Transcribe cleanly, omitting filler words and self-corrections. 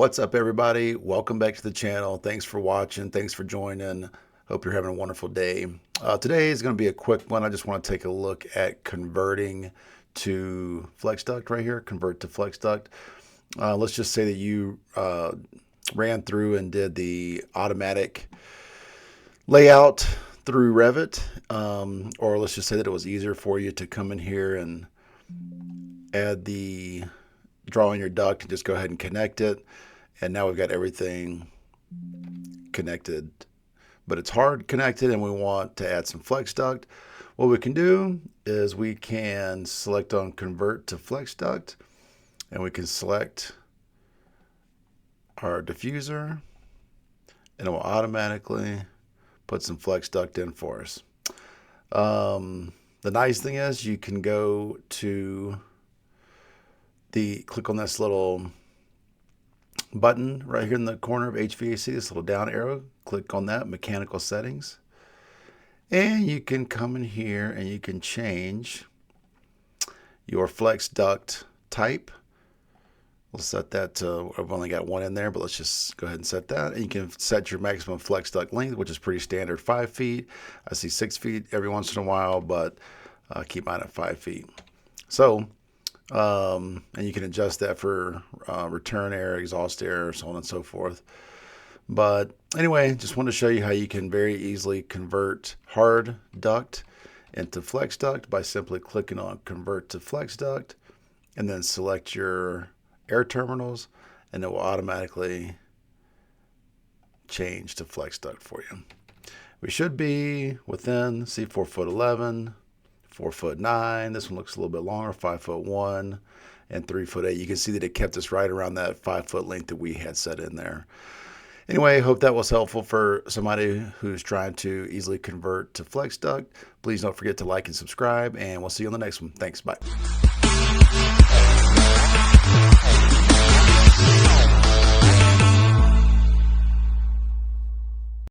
What's up, everybody? Welcome back to the channel. Thanks for watching. Thanks for joining. Hope you're having a wonderful day. Today is going to be a quick one. I just want to take a look at converting to Flex Duct right here. Convert to Flex Duct. Let's just say that you ran through and did the automatic layout through Revit, or let's just say that it was easier for you to come in here and add the draw in your duct and just go ahead and connect it. And now we've got everything connected, but it's hard connected and we want to add some Flex Duct. What we can do is we can select on Convert to Flex Duct, and we can select our diffuser, and it will automatically put some Flex Duct in for us. The nice thing is you can go to click on this little button right here in the corner of HVAC, this little down arrow. Click on that, mechanical settings, and you can come in here and you can change your Flex Duct type. We'll set that to, I've only got one in there, but let's just go ahead and set that. And you can set your maximum Flex Duct length, which is pretty standard, 5 feet. I see 6 feet every once in a while, but keep mine at 5 feet. So and you can adjust that for return air, exhaust air, so on and so forth. But anyway, just wanted to show you how you can very easily convert hard duct into Flex Duct by simply clicking on Convert to Flex Duct and then select your air terminals, and it will automatically change to Flex Duct for you. We should be within, see, 4'11", 4'9". This one looks a little bit longer, 5'1", and 3'8". You can see that it kept us right around that 5 foot length that we had set in there. Anyway, hope that was helpful for somebody who's trying to easily convert to Flex Duct. Please don't forget to like and subscribe, and we'll see you on the next one. Thanks. Bye.